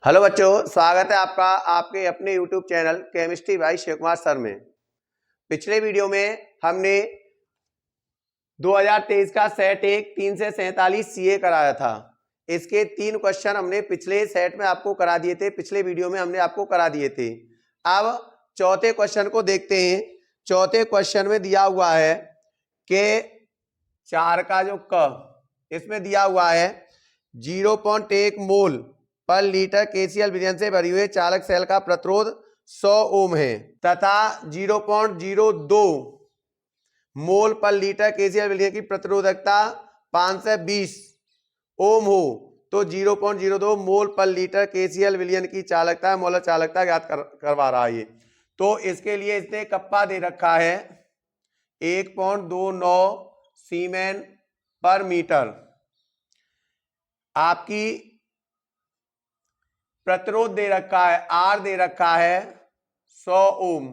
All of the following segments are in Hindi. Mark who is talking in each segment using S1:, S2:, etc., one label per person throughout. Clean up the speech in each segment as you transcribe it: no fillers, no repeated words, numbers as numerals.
S1: हेलो बच्चों, स्वागत है आपका आपके अपने YouTube channel chemistry by Shiv Kumar sir में। पिछले वीडियो में हमने 2023 का सेट 1 3 से 47 सीए कराया था। इसके 3 क्वेश्चन हमने पिछले सेट में आपको करा दिए थे, पिछले वीडियो में हमने आपको करा दिए थे। अब चौथे क्वेश्चन को देखते हैं। चौथे क्वेश्चन में दिया हुआ है कि 4 का जो इसमें दिया हुआ है 0.1 मोल पर लीटर केसीएल विलयन से भरी हुई चालक सेल का प्रतिरोध 100 ओम है तथा 0.02 मोल पर लीटर केसीएल विलयन की प्रतिरोधकता 520 ओम हो तो 0.02 मोल पर लीटर केसीएल विलयन की चालकता मोलर चालकता ज्ञात करवा रहा है। तो इसके लिए इसने कप्पा दे रखा है 1.29 सीमेन पर मीटर। आपकी प्रतिरोध दे रखा है आर दे रखा है 100 ओम।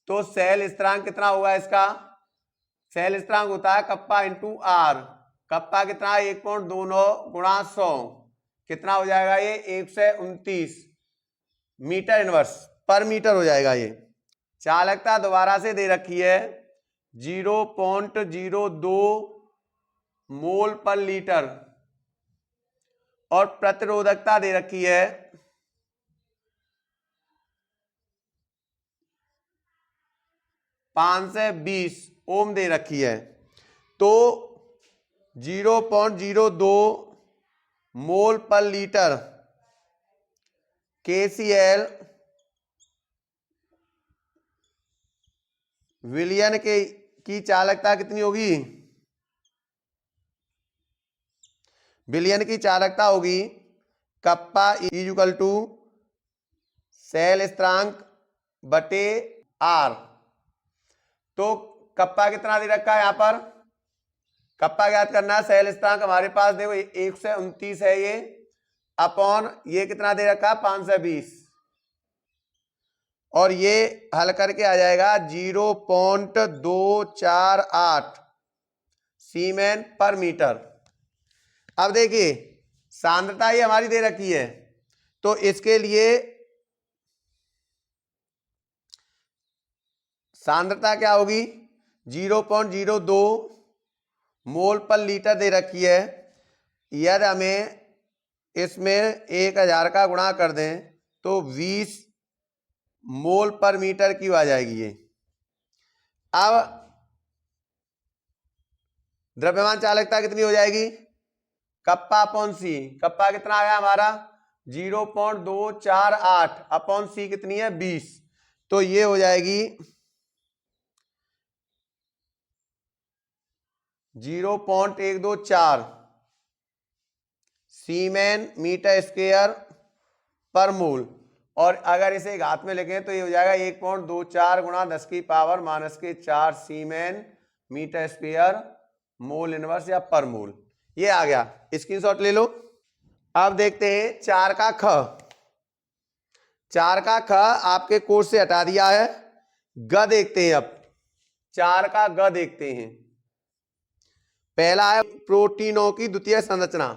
S1: तो सेल स्थिरांक कितना होगा इसका? सेल स्थिरांक होता है कप्पा इंटू आर। कप्पा कितना? 1.29 गुणा 100 कितना हो जाएगा? ये 129 मीटर इनवर्स पर मीटर हो जाएगा। ये चालकता दोबारा से दे रखी है 0.02 मोल पर लीटर और प्रतिरोधकता दे रखी है 520 ओम दे रखी है। तो 0.02 मोल पर लीटर केसीएल विलयन की चालकता कितनी होगी? विलयन की चालकता होगी कप्पा इक्वल टू सेल स्थिरांक बटे आर। तो कप्पा कितना दे रखा है यहां पर? कप्पा ज्ञात करना है। सेल स्थिरांक हमारे पास देखो 129 है ये अपॉन ये कितना दे रखा है 520 और ये हल करके आ जाएगा 0.248 सीमेन पर मीटर। अब देखिए सांद्रता ये हमारी दे रखी है तो इसके लिए सांद्रता क्या होगी? 0.02 मोल पर लीटर दे रखी है। यदि हमें इसमें 1000 का गुणा कर दें तो 20 मोल पर मीटर की आ जाएगी ये। अब द्रव्यमान चालकता कितनी हो जाएगी? कप्पा अपॉन सी। कप्पा कितना आया हमारा? 0.248 अपॉन सी कितनी है? 20। तो ये हो जाएगी 0.124 सीमेन मीटर स्क्वायर पर मोल। और अगर इसे घात में लिखें तो ये हो जाएगा 1.24 गुणा 10 की पावर -4 सीमेन मीटर स्क्वायर मोल इनवर्स या पर मोल। ये आ गया, स्क्रीनशॉट ले लो। अब देखते हैं 4 का ख। 4 का ख आपके कोर्स से हटा दिया है। ग देखते हैं। अब 4 का ग देखते हैं। पहला है प्रोटीनों की द्वितीय संरचना।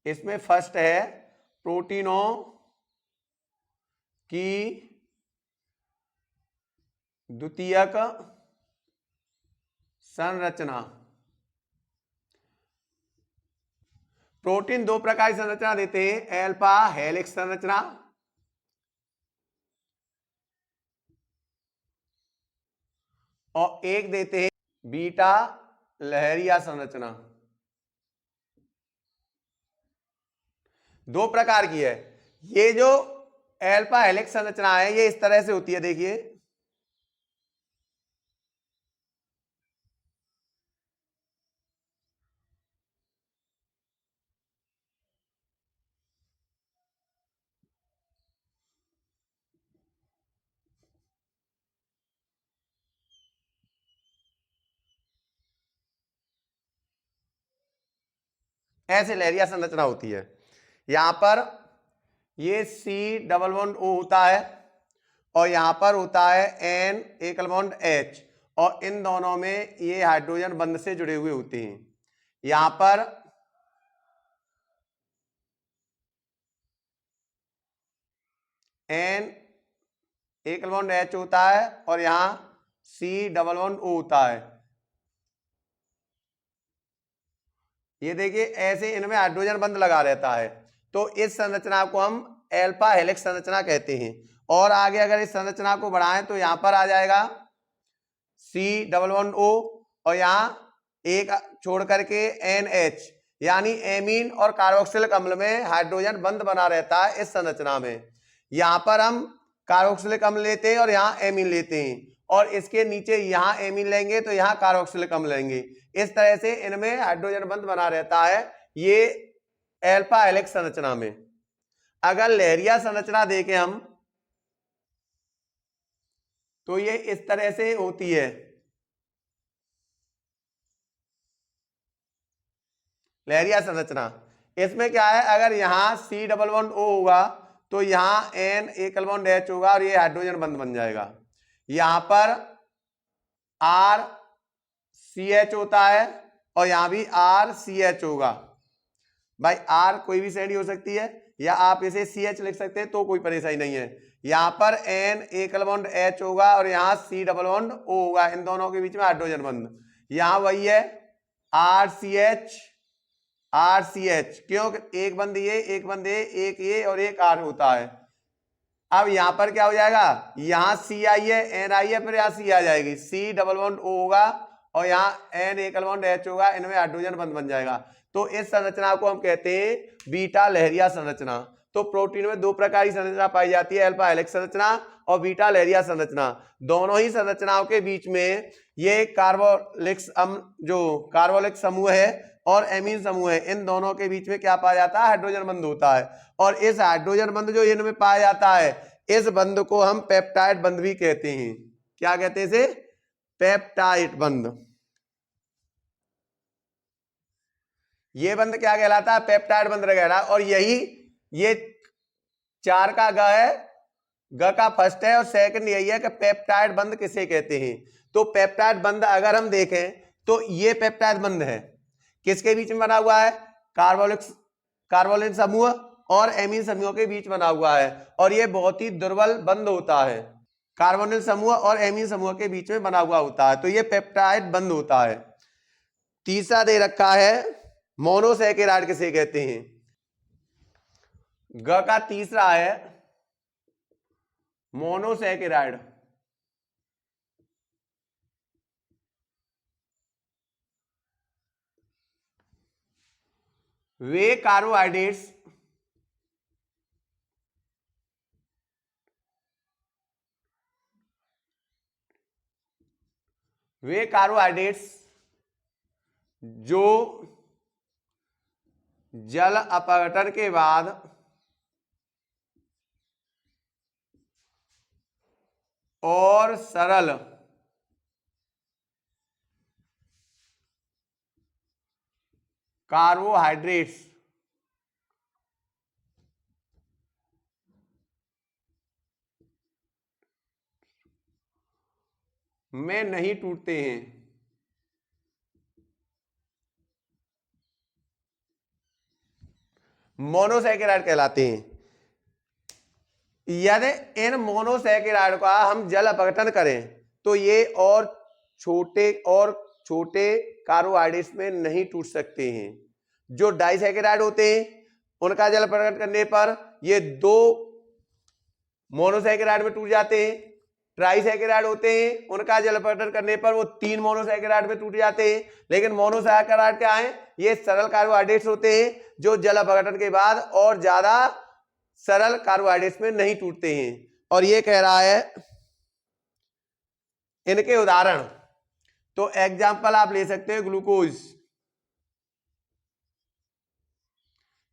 S1: इसमें फर्स्ट है प्रोटीनों की द्वितीयक संरचना। प्रोटीन दो प्रकार की संरचना देते हैं, अल्फा हेलिक्स संरचना और एक देते हैं बीटा लहरिया संरचना। दो प्रकार की है। ये जो अल्फा हेलिक्स संरचना है ये इस तरह से होती है, देखिए ऐसे लहरिया संरचना होती है। यहां पर ये C11O होता है और यहां पर होता है N एकल बॉन्ड H और इन दोनों में ये हाइड्रोजन बंध से जुड़े हुए होते हैं। यहां पर N एकल बॉन्ड H होता है और यहाँ C डबल बॉन्ड O होता है। ये देखिए ऐसे इनमें हाइड्रोजन बंध लगा रहता है, तो इस संरचना को हम एल्फा हेलिक्स संरचना कहते हैं। और आगे अगर इस संरचना को बढ़ाएं तो यहां पर आ जाएगा C डबल बॉन्ड O और यहाँ एक छोड़ करके NH, यानी एमीन और कार्बोक्सिलिक अम्ल में हाइड्रोजन बंध बना रहता है इस संरचना में। यहां पर हम कार्बोक्सिलिक अम्ल लेते हैं और यहाँ एमीन लेते हैं, और इसके नीचे यहाँ एमीन लेंगे तो यहाँ कार्बोक्सिलिक अम्ल लेंगे। इस तरह से इनमें हाइड्रोजन बंध बना रहता है, ये एल्फा हेलिक्स संरचना में। अगर लहरिया संरचना देखें हम तो ये इस तरह से होती है। लहरिया संरचना इसमें क्या है, अगर यहाँ C डबल बॉन्ड O होगा तो यहाँ N एकल बॉन्ड H होगा और ये हाइड्रोजन बंध बन जाएगा। यहां पर RCH होता है और यहां भी RCH होगा। भाई R कोई भी श्रेणी हो सकती है या आप इसे CH लिख सकते हैं तो कोई परेशानी नहीं है। यहां पर N एकल बॉन्ड H होगा और यहाँ C डबल बॉन्ड O होगा, इन दोनों के बीच में हाइड्रोजन बंध। यहां वही है RCH, क्यों? एक बंद ये, एक बंद ये और एक R होता है। अब यहां पर क्या हो जाएगा, यहां C आई है, N आई है, फिर यहाँ C आ जाएगी, C डबल बॉन्ड O होगा और यहाँ N एकल बॉन्ड H होगा, इनमें हाइड्रोजन बंध बन जाएगा। तो इस संरचना को हम कहते हैं बीटा लहरिया संरचना। तो प्रोटीन में दो प्रकार की संरचना पाई जाती है, अल्फा हेलिक्स संरचना और बीटा लहरिया संरचना। दोनों ही संरचनाओं के बीच में ये कार्बोलिक्स जो कार्बोलिक समूह है और एमीन समूह है, इन दोनों के बीच में क्या पाया जाता है, हाइड्रोजन बंध होता है। और इस हाइड्रोजन बंध जो इनमें पाया जाता है, इस बंध को हम पेप्टाइड बंध भी कहते हैं। क्या कहते हैं इसे? पेप्टाइड बंध। ये बंध क्या कहलाता है? पेप्टाइड बंध कहलाता है। और यही ये 4 का ग है, ग का फर्स्ट है और सेकंड यही है कि पेप्टाइड बंध किसे कहते हैं। तो पेप्टाइड बंध अगर हम देखें तो ये पेप्टाइड बंध है, किसके बीच में बना हुआ है? कार्बोलिक समूह और एमीन समूह के बीच बना हुआ है, और ये बहुत ही दुर्बल बंध होता है। कार्बोनिल समूह और एमीन समूह के बीच में बना हुआ होता है, तो ये पेप्टाइड बंध होता है। तीसरा दे रखा है मोनोसैकेराइड किसे कहते हैं? ग का तीसरा है मोनोसैकेराइड। वे कार्बोहाइड्रेट्स जो जल अपघटन के बाद और सरल कार्बोहाइड्रेट्स में नहीं टूटते हैं। मोनोसैकेराइड कहलाते हैं। यदि इन मोनोसैकेराइड का हम जल अपघटन करें तो ये और छोटे कार्बोहाइड्रेट्स में नहीं टूट सकते हैं। जो डाइसैकेराइड होते हैं उनका जल अपघटन करने पर ये 2 मोनोसैकेराइड में टूट जाते हैं। ट्राइसैकेराइड होते हैं, उनका जल अपघटन करने पर वो 3 मोनोसैकेराइड में टूट जाते हैं। लेकिन मोनोसैकेराइड क्या है? ये सरल कार्बोहाइड्रेट्स होते हैं जो जल अपघटन के बाद और ज्यादा सरल कार्बोहाइड्रेट्स में नहीं टूटते हैं। और ये कह रहा है इनके उदाहरण, तो एग्जाम्पल आप ले सकते हो ग्लूकोज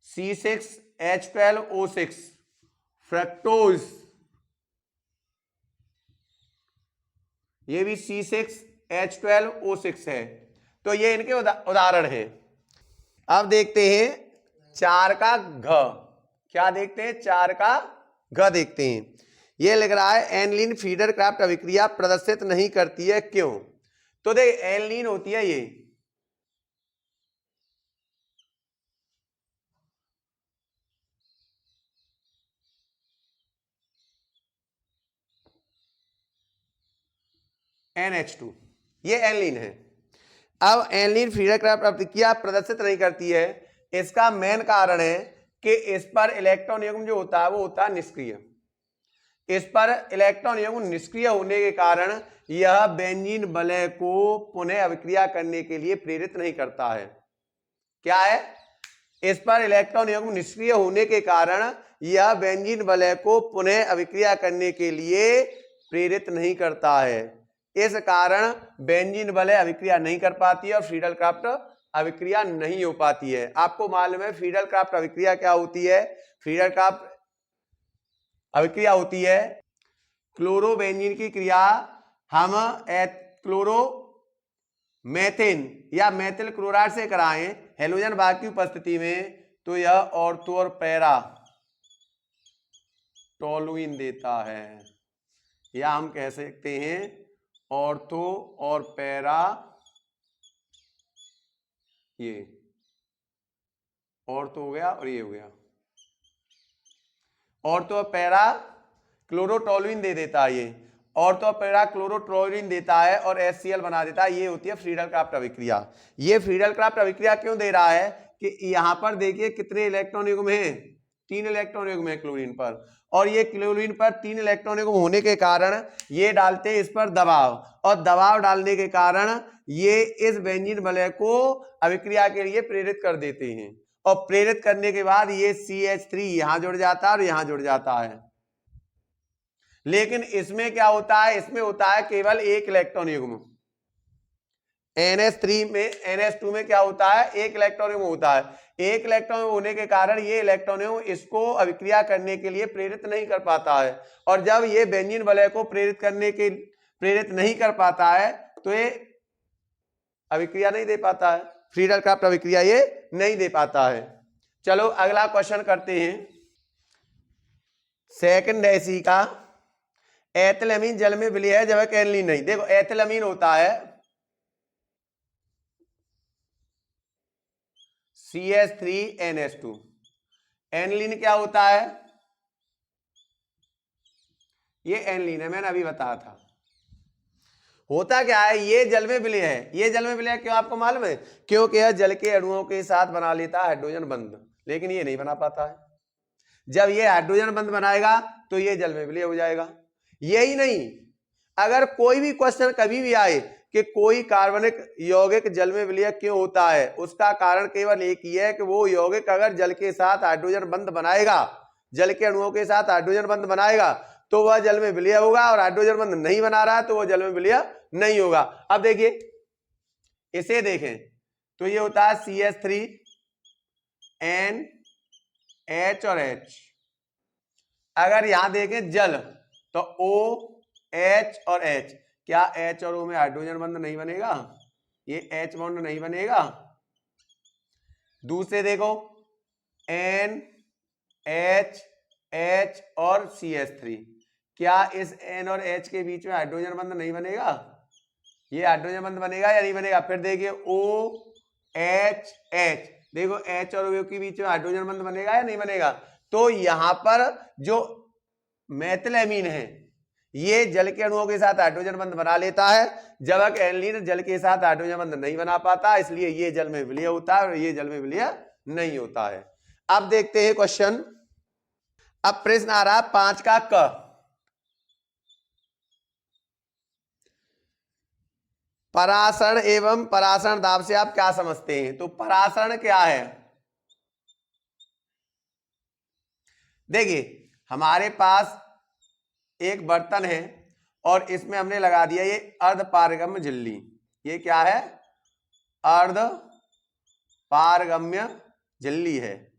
S1: C6H12O6, फ्रक्टोज ये भी C6H12O6 है। तो ये इनके उदाहरण हैं। अब देखते हैं 4 का घ। क्या देखते हैं? 4 का घ देखते हैं। ये लिख रहा है एनिलीन फीडर क्राफ्ट अभिक्रिया प्रदर्शित नहीं करती है, क्यों? तो देख एनिलीन होती है NH2, ये एनलीन है। अब एनलीन फ्रीडल क्राफ्ट प्रतिक्रिया प्रदर्शित नहीं करती है। इसका मेन कारण है कि इस पर इलेक्ट्रॉन युग्म जो होता है वो होता है निष्क्रिय। इस पर इलेक्ट्रॉन युग्म निष्क्रिय होने के कारण यह बेंजीन वलय को पुनः अभिक्रिया करने के लिए प्रेरित नहीं करता है। क्या है? इस पर इलेक्ट्रॉन युग्म निष्क्रिय होने के कारण यह बेंजीन वलय को पुनः अभिक्रिया करने के लिए प्रेरित नहीं करता है। इस कारण बेंजीन वलय अभिक्रिया नहीं कर पाती है और फ्रीडल क्राफ्ट अभिक्रिया नहीं हो पाती है। आपको मालूम है फ्रीडल क्राफ्ट अभिक्रिया क्या होती है? फ्रीडल क्राफ्ट अभिक्रिया होती है क्लोरोबेंजीन की क्रिया हम क्लोरो मेथेन या मेथिल क्लोराइड से कराएं हेलोजन वाहक की उपस्थिति में, तो यह ऑर्थो और पैरा टोलुइन देता है, या हम कह सकते हैं ऑर्थो और पैरा, ये ऑर्थो हो गया और ये हो गया, ऑर्थो और पैरा क्लोरोटोलुइन दे देता है। ये ऑर्थो पैरा क्लोरोटोलुइन देता है और HCl बना देता है। ये होती है फ्रीडल क्राफ्ट अभिक्रिया। ये फ्रीडल क्राफ्ट अभिक्रिया क्यों दे रहा है कि यहां पर देखिए कितने इलेक्ट्रॉन युग्म हैं, 3 इलेक्ट्रॉन युग्म है क्लोरीन पर, और ये क्लोरीन पर 3 इलेक्ट्रॉन युग्म होने के कारण ये डालते हैं इस पर दबाव, और दबाव डालने के कारण ये इस बेंजीन वलय को अभिक्रिया के लिए प्रेरित कर देते हैं, और प्रेरित करने के बाद ये CH3 यहां जुड़ जाता है और यहां जुड़ जाता है। लेकिन इसमें क्या होता है? इसमें होता है केवल एक इलेक्ट्रॉन युग्म। NH2 में क्या होता है? एक इलेक्ट्रॉन युग्म होता है। एक इलेक्ट्रॉन होने के कारण ये इलेक्ट्रॉन युग्म इसको अभिक्रिया करने के लिए प्रेरित नहीं कर पाता है, और जब ये बेंजीन वलय को प्रेरित नहीं कर पाता है तो ये अभिक्रिया नहीं दे पाता है, फ्रीडल क्राफ्ट अभिक्रिया ये नहीं दे पाता है। चलो अगला क्वेश्चन करते हैं। सेकंड ऐसी का एथिलअमीन जल में विलय है जबकि एनिलीन नहीं। देखो एथिलअमीन होता है CH3NH2, एनिलीन क्या होता है? ये एनिलीन है, मैंने अभी बताया था। होता क्या है? ये जल में विलय है। ये जल में विलय है क्यों आपको मालूम है? क्योंकि यह जल के अणुओं के साथ बना लेता है हाइड्रोजन बंध, लेकिन ये नहीं बना पाता है। जब ये हाइड्रोजन बंध बनाएगा तो ये जल में विलय हो जाएगा। यही नहीं, अगर कोई भी क्वेश्चन कभी भी आए कि कोई कार्बनिक यौगिक जल में विलय क्यों होता है, उसका कारण केवल एक ही है कि वो यौगिक अगर जल के साथ हाइड्रोजन बंध बनाएगा, जल के अणुओं के साथ हाइड्रोजन बंध बनाएगा तो वह जल में विलय होगा, और हाइड्रोजन बंध नहीं बना रहा तो वह जल में विलय नहीं होगा। अब देखिए, इसे देखें तो ये होता है CH3N H और H। अगर यहां देखें जल तो OH और H, क्या H और O में हाइड्रोजन बंध नहीं बनेगा? ये H बॉन्ड नहीं बनेगा। दूसरे देखो N H H और CH3, क्या इस N और H के बीच में हाइड्रोजन बंध नहीं बनेगा? ये हाइड्रोजन बंध बनेगा या नहीं बनेगा? फिर देखिए OH H, देखो H और O के बीच में हाइड्रोजन बंध बनेगा या नहीं बनेगा? तो यहां पर जो मेथिलएमीन है ये जल के अणुओं के साथ हाइड्रोजन बंध बना लेता है, जबकि एनिलीन जल के साथ हाइड्रोजन बंध नहीं बना पाता, इसलिए ये जल में विलय होता है और ये जल में विलय नहीं होता है। अब देखते हैं क्वेश्चन। अब प्रश्न आ रहा 5 का क। परासरण एवं परासरण दाब से आप क्या समझते हैं? तो परासरण क्या है? देखिए हमारे पास एक बर्तन है और इसमें हमने लगा दिया ये अर्ध पारगम्य झिल्ली। ये क्या है? अर्ध पारगम्य झिल्ली है,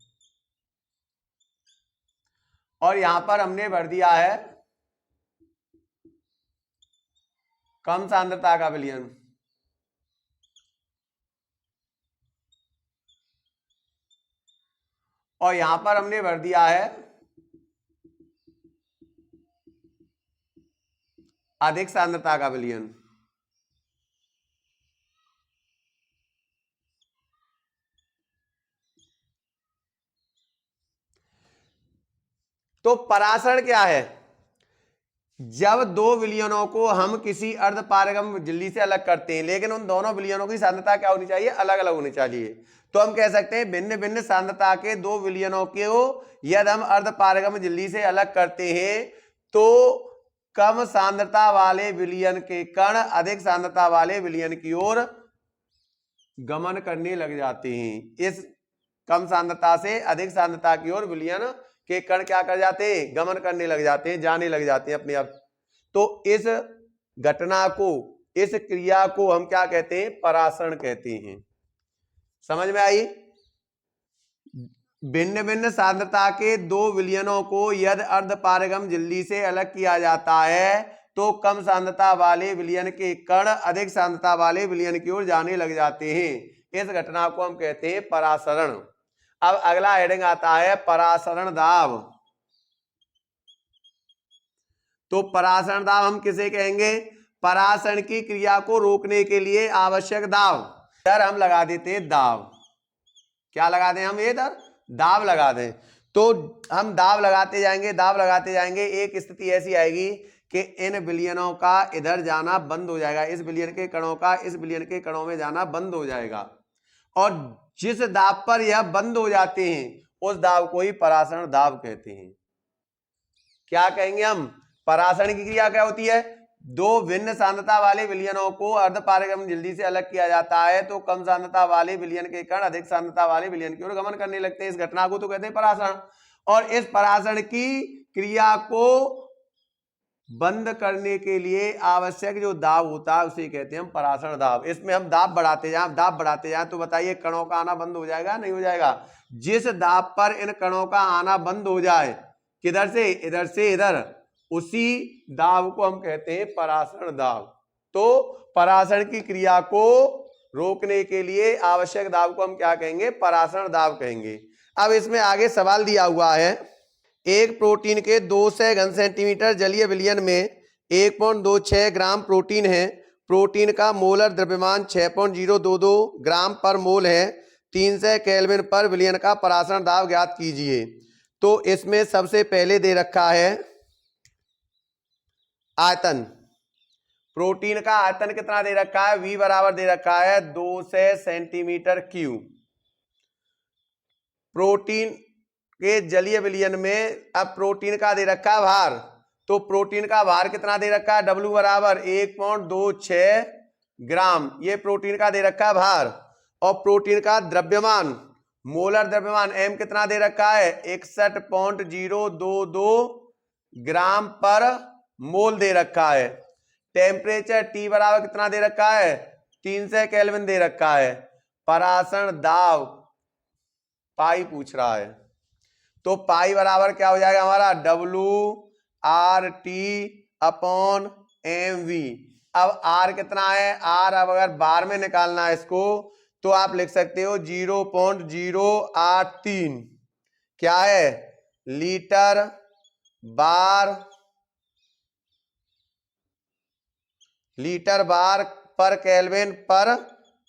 S1: और यहां पर हमने भर दिया है कम सांद्रता का विलयन। और यहां पर हमने भर दिया है अधिक सांद्रता का विलयन। तो परासरण क्या है? जब दो विलयनों को हम किसी अर्ध पारगम्य झिल्ली से अलग करते हैं, लेकिन उन दोनों विलयनों की सांद्रता क्या होनी चाहिए, अलग अलग होनी चाहिए, तो हम कह सकते हैं भिन्न भिन्न सांद्रता के दो विलयनों को यदि हम अर्ध पारगम्य झिल्ली से अलग करते हैं तो कम सांद्रता वाले विलयन के कण अधिक सांद्रता वाले विलयन की ओर गमन करने लग जाते हैं। इस कम सांद्रता से अधिक सांद्रता की ओर विलयन के कण क्या कर जाते हैं, गमन करने लग जाते हैं, जाने लग जाते हैं अपने आप। तो इस घटना को, इस क्रिया को हम क्या कहते हैं, परासरण कहते हैं। समझ में आई? भिन्न भिन्न सांद्रता के दो विलयनों को यदि अर्ध पारगम्य झिल्ली से अलग किया जाता है तो कम सांद्रता वाले विलयन के कण अधिक सांद्रता वाले विलयन की ओर जाने लग जाते हैं। इस घटना को हम कहते हैं परासरण। अब अगला हेडिंग आता है परासरण दाब। तो परासरण दाब हम किसे कहेंगे, परासरण की क्रिया को रोकने के लिए आवश्यक दाब। इधर हम लगा देते हैं दाब। क्या लगा दें हम, इधर दाब लगा दें। तो हम दाब लगाते जाएंगे, दाब लगाते जाएंगे, एक स्थिति ऐसी आएगी कि इन विलयनों का इधर जाना बंद हो जाएगा, इस विलयन के कणों का इस विलयन के कणों में जाना बंद हो जाएगा, और जिस दाब पर यह बंद हो जाते हैं उस दाब को ही परासरण दाब कहते हैं। क्या कहेंगे हम, परासरण की क्रिया क्या होती है, दो भिन्न सांद्रता वाले विलयनों को अर्ध पारगम्य झिल्ली से अलग किया जाता है तो कम सांद्रता वाले विलयन के कण अधिक सांद्रता वाले विलयन की ओर गमन करने लगते हैं। इस घटना को तो कहते हैं परासरण। और इस परासरण की क्रिया को बंद करने के लिए आवश्यक जो दाब होता है उसे कहते हैं हम परासरण दाब। इसमें हम दाब बढ़ाते जाएं, दाब बढ़ाते जाएं, तो बताइए कणों का आना बंद हो जाएगा, नहीं हो जाएगा? जिस दाब पर इन कणों का आना बंद हो जाए, किधर से, इधर से इधर, उसी दाब को हम कहते हैं परासरण दाब। तो परासरण की क्रिया को रोकने के लिए आवश्यक दाब को हम क्या कहेंगे, परासरण दाब कहेंगे। अब इसमें आगे सवाल दिया हुआ है, एक प्रोटीन के 200 घन सेंटीमीटर जलीय विलयन में 1.26 ग्राम प्रोटीन है। प्रोटीन का मोलर द्रव्यमान 6.022 ग्राम पर मोल है। 300 केल्विन पर विलयन का परासरण दाब ज्ञात कीजिए। तो इसमें सबसे पहले दे रखा है आयतन। प्रोटीन का आयतन कितना दे रखा है, V बराबर दे रखा है 200 सेंटीमीटर क्यूब। प्रोटीन के जलीय विलयन में अब प्रोटीन का दे रखा है भार, तो प्रोटीन का भार कितना दे रखा है, W बराबर 1.26 ग्राम, ये प्रोटीन का दे रखा है भार। और प्रोटीन का द्रव्यमान, मोलर द्रव्यमान M कितना दे रखा है, 61.022 ग्राम पर मोल दे रखा है। टेम्परेचर T बराबर कितना दे रखा है, 300 केल्विन दे रखा है। परासरण दाब पाई पूछ रहा है, तो पाई बराबर क्या हो जाएगा हमारा, WRT/mv। अब R कितना है, R अब अगर बार में निकालना है इसको तो आप लिख सकते हो 0.083 क्या है, लीटर बार पर केल्विन पर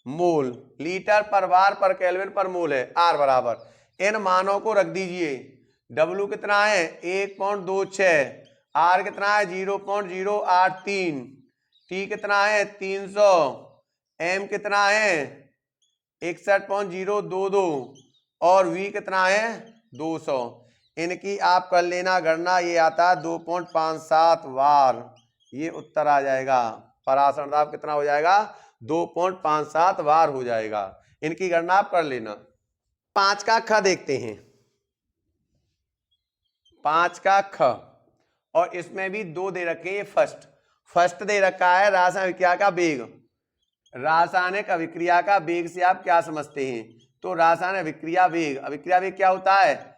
S1: मोल, लीटर पर बार पर केल्विन पर मोल है R बराबर। इन मानों को रख दीजिए, W कितना है 1.26, R कितना है 0.083, T कितना है 300, M कितना है 61.022 और V कितना है 200। इनकी आप कर लेना गणना, ये आता है 2.57 बार, ये उत्तर आ जाएगा। परासरण दाब कितना हो जाएगा, 2.57 बार हो जाएगा। इनकी गणना आप कर लेना। 5 का ख देखते हैं, 5 का ख, और इसमें भी 2 दे रखे हैं। फर्स्ट दे रखा है रासायनिक अभिक्रिया का वेग। रासायनिक अभिक्रिया का वेग से आप क्या समझते हैं, तो रासायनिक अभिक्रिया वेग क्या होता है,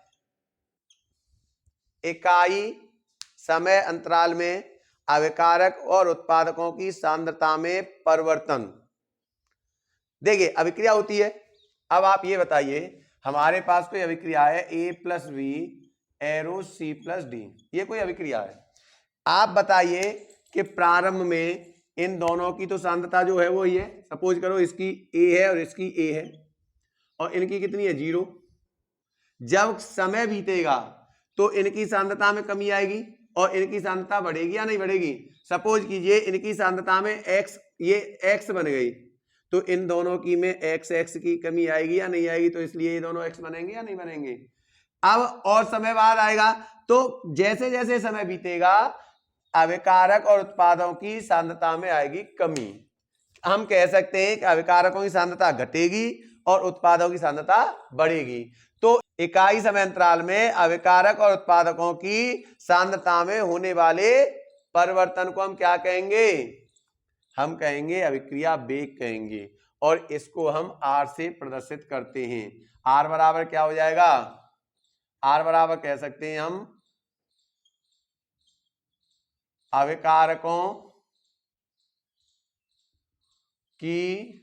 S1: इकाई समय अंतराल में अभिकारक और उत्पादकों की सांद्रता में परिवर्तन। देखिए अभिक्रिया होती है। अब आप ये बताइए, हमारे पास कोई अभिक्रिया है A+B एरो C+D, ये कोई अभिक्रिया है। आप बताइए कि प्रारंभ में इन दोनों की तो सांद्रता जो है वो ही है। सपोज करो इसकी A है और इसकी A है, और इनकी कितनी है 0। जब समय बीतेगा तो इनकी सांद्रता में कमी आएगी, और इनकी सांद्रता बढ़ेगी या नहीं बढ़ेगी। सपोज कीजिए इनकी सांद्रता में x, ये x बन गई, तो इन दोनों की में x की कमी आएगी या नहीं आएगी, तो इसलिए ये दोनों x बनेंगे या नहीं बनेंगे। अब और समय बाद आएगा, तो जैसे जैसे समय बीतेगा अभिकारक और उत्पादों की सांद्रता में आएगी कमी। हम कह सकते हैं कि अभिकारकों की सांद्रता घटेगी और उत्पादों की सांद्रता बढ़ेगी। तो इकाई समय अंतराल में अभिकारक और उत्पादकों की सांद्रता में होने वाले परिवर्तन को हम क्या कहेंगे, हम कहेंगे अभिक्रिया वेग कहेंगे, और इसको हम R से प्रदर्शित करते हैं। R बराबर क्या हो जाएगा, R बराबर कह सकते हैं हम अभिकारकों की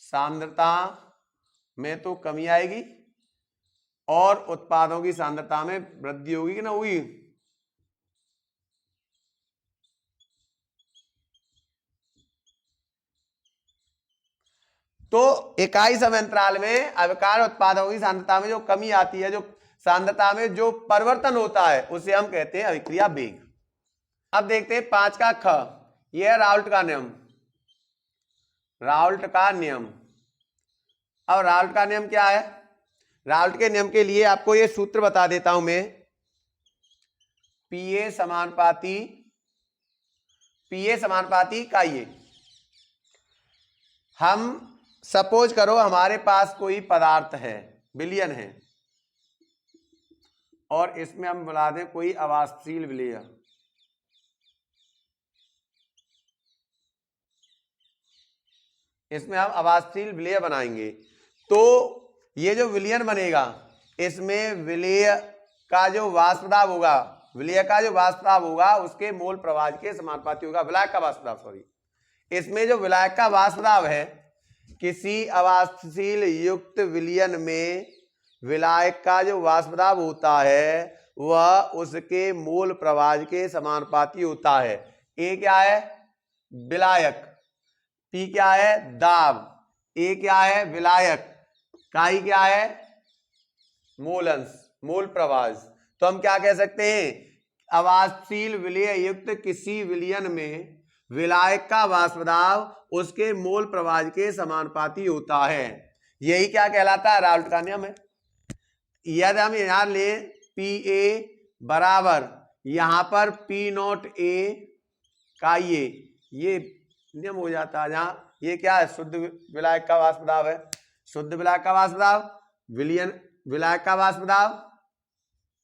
S1: सांद्रता में तो कमी आएगी और उत्पादों की सांद्रता में वृद्धि होगी कि ना होगी। तो इकाई समय अंतराल में अभिकार उत्पादों की सांद्रता में जो कमी आती है, जो सांद्रता में जो परिवर्तन होता है, उसे हम कहते हैं अभिक्रिया वेग। अब देखते हैं 5 का ख, यह है राउल्ट का नियम। राउल्ट का नियम, अब राउल्ट का नियम क्या है, राउल्ट के नियम के लिए आपको यह सूत्र बता देता हूं मैं। पीए समानुपाती का ये, हम सपोज करो हमारे पास कोई पदार्थ है, विलयन है, और इसमें हम बुला दें कोई अवाष्पशील विलेय। इसमें हम अवाष्पशील विलेय बनाएंगे, तो ये जो विलयन बनेगा इसमें विलेय का जो वाष्प दाब होगा, विलेय का जो वाष्प दाब होगा उसके मोल प्रवाह के समानुपाती होगा, विलायक का वाष्प दाब, सॉरी। इसमें जो विलायक का वाष्प दाब है, किसी अवाष्पशील युक्त विलयन में विलायक का जो वाष्प दाब होता है वह उसके मोल प्रवाह के समानुपाती होता है। ए क्या है, विलायक, पी क्या है, दाब, ए क्या है, विलायक, काई क्या है, मोल अंश, मोल प्रवाह। तो हम क्या कह सकते हैं, अवाष्पशील विलेय युक्त किसी विलयन में विलायक का वाष्प दाब उसके मोल प्रवाह के समानुपाती होता है। यही क्या कहलाता है, राउल्ट का नियम है। यदि हम यहां ले पी ए बराबर यहां पर पी नॉट ए का ये नियम हो जाता है, जहां ये क्या है, शुद्ध विलायक का वाष्प दाब है, शुद्ध विलायक का वाष्प दाब, विलयन विलायक का वाष्प दाब,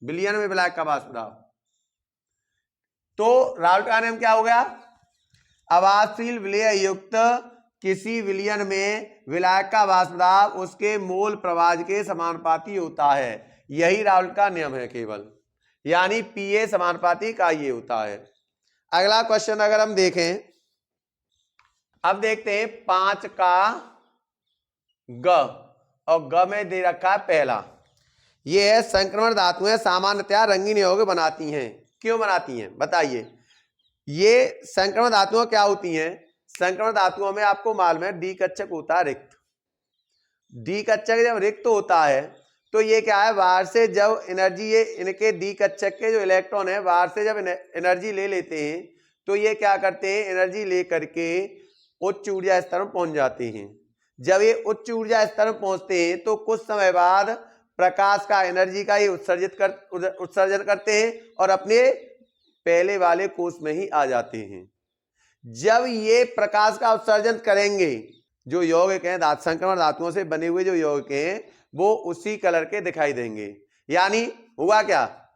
S1: विलयन में विलायक का वाष्प दाब। तो राउल्ट का नियम क्या हो गया, अवाष्पशील विलेय युक्त किसी विलयन में विलायक का वाष्प दाब उसके मोल प्रवाह के समानुपाती होता है। यही राउल्ट का नियम है केवल, यानी पीए समानुपाती का ये होता है। अगला क्वेश्चन अगर हम देखें, अब देखते हैं 5 का ग, और ग में दे रखा है पहला, ये है संक्रमण धातुएं सामान्यतया रंगीन यौगिक बनाती हैं। क्यों बनाती हैं बताइए। ये संक्रमण धातुएं क्या होती हैं, संक्रमण धातुओं में आपको मालूम है डी कक्षक होता है रिक्त। डी कक्षक जब रिक्त होता है तो ये क्या है, बाहर से जब एनर्जी, ये इनके डी कक्षक के जो इलेक्ट्रॉन है बाहर से जब एनर्जी ले लेते हैं तो ये क्या करते हैं, एनर्जी ले करके उच्च ऊर्जा स्तर में पहुंच जाते हैं। जब ये उच्च ऊर्जा स्तर में पहुंचते हैं तो कुछ समय बाद प्रकाश का, एनर्जी का ये उत्सर्जन करते हैं और अपने पहले वाले कोष में ही आ जाते हैं। जब ये प्रकाश का उत्सर्जन करेंगे, जो यौगिक हैं, संक्रमण धातुओं से बने हुए जो यौगिक हैं वो उसी कलर के दिखाई देंगे। यानी हुआ क्या,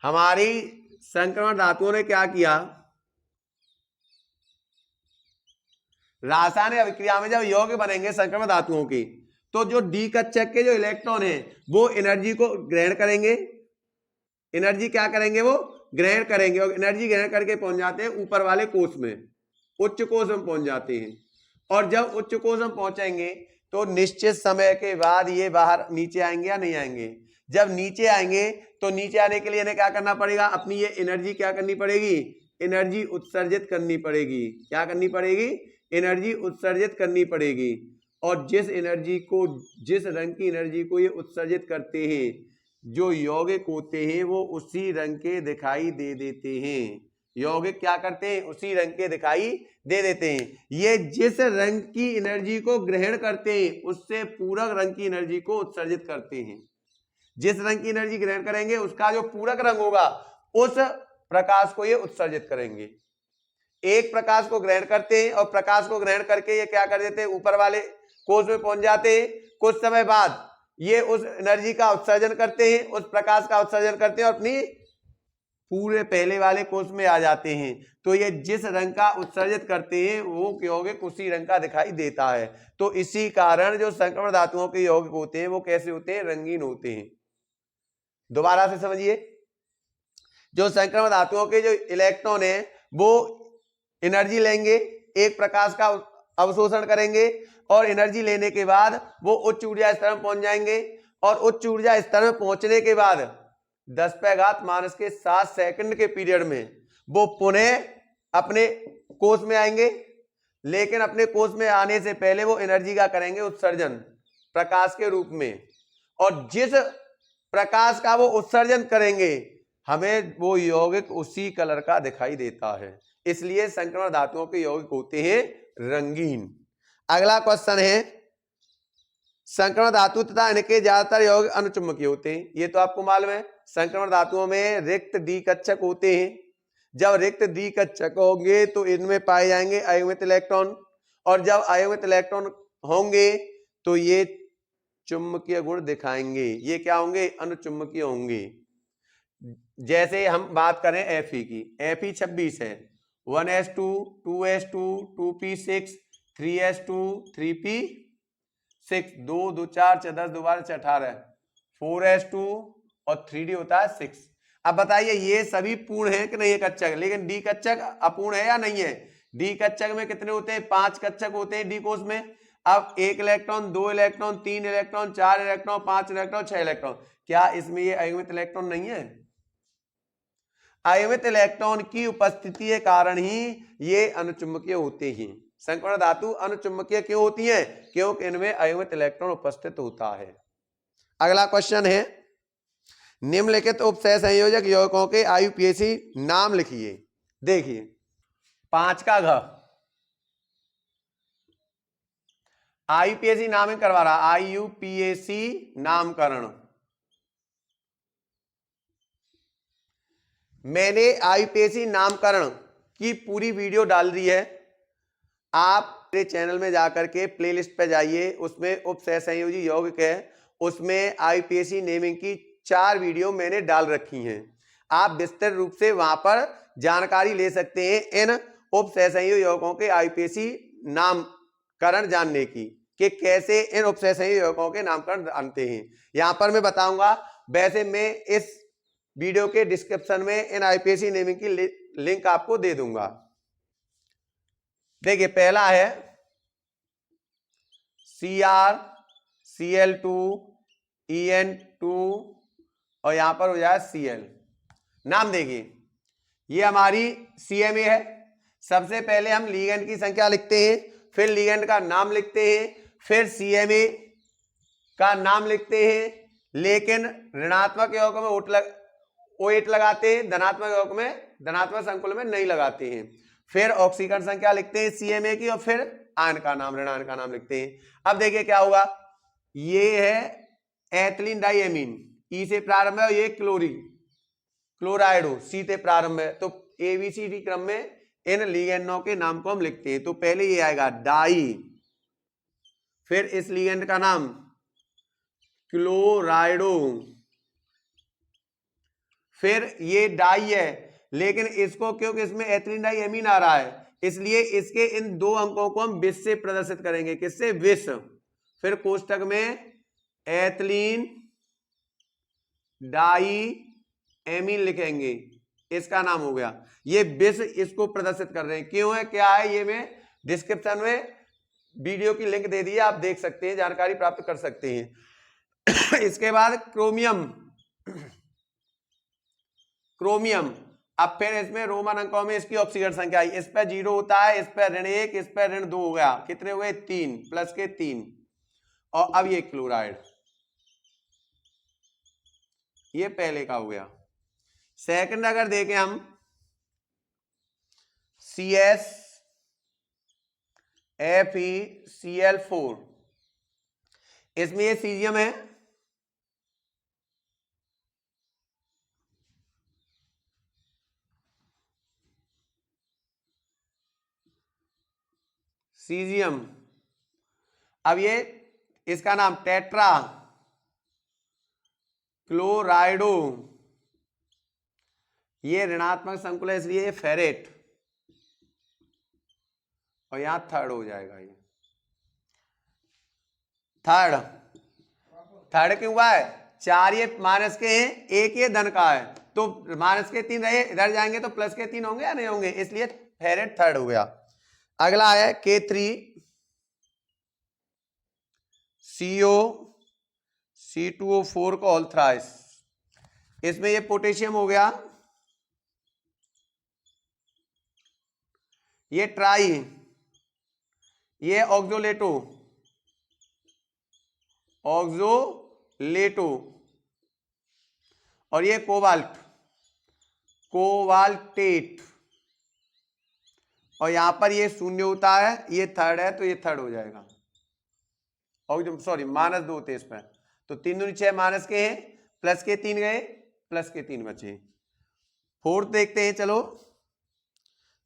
S1: हमारी संक्रमण धातुओं ने क्या किया, रासायनिक अभिक्रिया में जब यौगिक बनेंगे संक्रमण धातुओं की, तो जो डी कक्षक के जो इलेक्ट्रॉन हैं वो एनर्जी को ग्रहण करेंगे। एनर्जी क्या करेंगे, वो ग्रहण करेंगे, और एनर्जी ग्रहण करके पहुंच जाते हैं ऊपर वाले कोष में, उच्च कोष में पहुंच जाते हैं। और जब उच्च कोष में पहुंचेंगे तो निश्चित समय के बाद ये बाहर नीचे आएंगे या नहीं आएंगे। जब नीचे आएंगे तो नीचे आने के लिए इन्हें क्या करना पड़ेगा, अपनी ये एनर्जी क्या करनी पड़ेगी, एनर्जी उत्सर्जित करनी पड़ेगी। क्या करनी पड़ेगी, एनर्जी उत्सर्जित करनी पड़ेगी। और जिस एनर्जी को, जिस रंग की एनर्जी को ये उत्सर्जित करते हैं जो यौगिक होते हैं वो उसी रंग के दिखाई दे देते हैं। यौगिक क्या करते हैं? उसी रंग के दिखाई दे देते हैं। ये जिस रंग की एनर्जी को ग्रहण करते हैं उससे पूरक रंग की एनर्जी को उत्सर्जित करते हैं। जिस रंग की एनर्जी ग्रहण करेंगे उसका जो पूरक रंग होगा उस प्रकाश को ये उत्सर्जित करेंगे। एक प्रकाश को ग्रहण करते हैं और प्रकाश को ग्रहण करके ये क्या कर देते हैं? ऊपर वाले कोष में पहुंच जाते हैं। कुछ समय बाद ये उस एनर्जी का उत्सर्जन करते हैं, उस प्रकाश का उत्सर्जन करते हैं और अपनी पूरे पहले वाले कोष में आ जाते हैं। तो ये जिस रंग का उत्सर्जित करते हैं वो यौगिक उसी रंग का दिखाई देता है। तो इसी कारण जो संक्रमण धातुओं के यौगिक होते हैं वो कैसे होते हैं? रंगीन होते हैं। दोबारा से समझिए, जो संक्रमण धातुओं के जो इलेक्ट्रॉन है वो एनर्जी लेंगे, एक प्रकाश का अवशोषण करेंगे और एनर्जी लेने के बाद वो उच्च ऊर्जा स्तर में पहुंच जाएंगे और उच्च ऊर्जा स्तर में पहुंचने के बाद 10⁻⁻7 सेकंड के पीरियड में वो पुनः अपने कोष में आएंगे। लेकिन अपने कोष में आने से पहले वो एनर्जी का करेंगे उत्सर्जन प्रकाश के रूप में, और जिस प्रकाश का वो उत्सर्जन करेंगे हमें वो यौगिक उसी कलर का दिखाई देता है। इसलिए संक्रमण धातुओं के यौगिक होते हैं रंगीन। अगला क्वेश्चन है, संक्रमण धातु तथा इनके ज्यादातर यौगिक अनुचुंबकीय होते हैं। ये तो आपको मालूम है। संक्रमण धातुओं में रिक्त द्विकक्षक होते हैं। जब रिक्त द्विकक्षक होंगे तो इनमें पाए जाएंगे अयुग्मित इलेक्ट्रॉन, और जब अयुग्मित इलेक्ट्रॉन होंगे तो ये चुंबकीय गुण दिखाएंगे। ये क्या होंगे? अनुचुंबकीय होंगे। जैसे हम बात करें Fe की, Fe 26 है, 1s2 2s2 2p6 3s2 3p6 2 2 4 10 2 12 18 4s2 और 3d होता है 6। अब बताइए ये सभी पूर्ण है कि नहीं है कक्षक? लेकिन डी कक्षक अपूर्ण है या नहीं है? डी कक्षक में कितने होते हैं? 5 कक्षक होते हैं डी कोष में। अब 1 electron 2 electron 3 electron 4 electron 5 electron 6 electron. क्या इसमें ये अयुग्मित इलेक्ट्रॉन नहीं है? अयुग्मित इलेक्ट्रॉन की उपस्थिति के कारण ही ये अनुचुंबकीय होते हैं। संक्रमण धातु अनुचुंबकीय क्यों होती हैं? क्योंकि इनमें अयुग्मित इलेक्ट्रॉन उपस्थित होता है। अगला क्वेश्चन है, निम्नलिखित उपसह संयोजक यौगिकों के आईयूपीएसी नाम लिखिए। देखिए 5 का घ, आईयूपीएसी नाम करवा रहा, आईयूपीएसी नामकरण। मैंने आईयूपीएसी नामकरण की पूरी वीडियो डाल दी है। आप मेरे चैनल में जाकर के प्लेलिस्ट पे जाइए, उसमें उपसह संयोजी यौगिक है, उसमें आईयूपीएसी नेमिंग की 4 वीडियो मैंने डाल रखी हैं। आप विस्तृत रूप से वहां पर जानकारी ले सकते हैं इन उपसह संयोजी यौगिकों के आईयूपीएसी नामकरण जानने की, कि कैसे इन उपसह संयोजी यौगिकों के नामकरण जानते हैं। यहां पर मैं बताऊंगा। वैसे मैं इस वीडियो के डिस्क्रिप्शन में इन आईयूपीएसी नेमिंग की लिंक आपको दे दूंगा। देखिए पहला है CrCl2 En2 और यहां पर हो जाए Cl। नाम देखिए, ये हमारी CMA है। सबसे पहले हम लिगेंड की संख्या लिखते हैं, फिर लिगेंड का नाम लिखते हैं, फिर CMA का नाम लिखते हैं। लेकिन ऋणात्मक यौगिक में OH लगाते हैं, धनात्मक यौगिक में धनात्मक संकुल में नहीं लगाते हैं। फिर ऑक्सीकरण संख्या लिखते हैं CMA की, और फिर आयन का नाम, ऋणायन का नाम लिखते हैं। अब देखिए क्या होगा, ये है एथिलीन डाइएमीन, ई से प्रारंभ है, और ये क्लोराइडो सी से प्रारंभ है। तो ABCD क्रम में इन लिगेंडों के नाम को हम लिखते हैं। तो पहले ये आएगा डाई, फिर इस लिगेंड का नाम क्लोराइडो, फिर ये डाई है, लेकिन इसको क्योंकि इसमें एथिलीन डाइएमीन आ रहा है इसलिए इसके इन 2 अंकों को हम विष से प्रदर्शित करेंगे। किससे? विष। फिर कोष्टक में एथिलीन डाइएमीन लिखेंगे, इसका नाम हो गया। ये विष इसको प्रदर्शित कर रहे हैं। क्यों है, क्या है, ये मैं डिस्क्रिप्शन में वीडियो की लिंक दे दी है, आप देख सकते हैं, जानकारी प्राप्त कर सकते हैं। इसके बाद क्रोमियम। अब फिर इसमें रोमन अंकों में इसकी ऑक्सीकरण संख्या आई, इस पर 0 होता है, इस पर ऋण 1, इस पर ऋण 2 हो गया। कितने हुए? 3 प्लस के 3। और अब ये क्लोराइड, ये पहले का हो गया। सेकंड अगर देखें हम CsFeCl4, इसमें ये सीजियम है, सीजियम। अब ये इसका नाम टेट्रा क्लोराइडो, ये ऋणात्मक संकुल है इसलिए फेरेट, और यहां थर्ड हो जाएगा। ये थर्ड क्यों हुआ है? 4 ये माइनस के हैं, 1 ये धन का है, तो माइनस के 3 रहे, इधर जाएंगे तो प्लस के 3 होंगे या नहीं होंगे, इसलिए फेरेट थर्ड हो गया। अगला है K3CO C2O4 को ऑल थ्राइस, इसमें ये पोटेशियम हो गया, ये ट्राई, ये ऑक्सोलेटो और ये कोबाल्टेट, और यहां पर ये शून्य होता है, ये थर्ड है तो ये थर्ड हो जाएगा। और सॉरी -2 थे इसमें, तो 3 दूनी 6 माइनस के हैं, प्लस के 3 गए, प्लस के 3 बचे। फोर्थ देखते हैं, चलो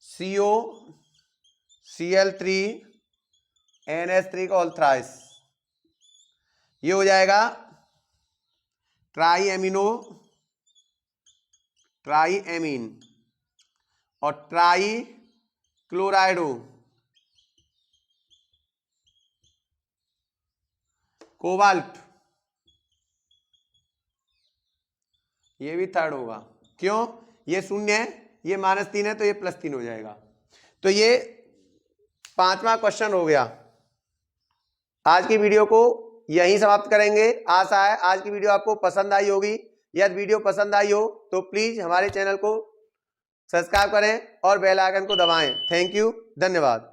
S1: COCl3NH3 का ऑल थ्राइस, ये हो जाएगा ट्राईएमीन और ट्राई क्लोराइडो कोबाल्ट, ये भी थर्ड होगा। क्यों? ये शून्य है, ये -3 है, तो ये +3 हो जाएगा। तो ये 5वां क्वेश्चन हो गया। आज की वीडियो को यहीं समाप्त करेंगे। आशा है आज की वीडियो आपको पसंद आई होगी। यदि वीडियो पसंद आई हो तो प्लीज हमारे चैनल को सब्सक्राइब करें और बेल आइकन को दबाएं। थैंक यू, धन्यवाद।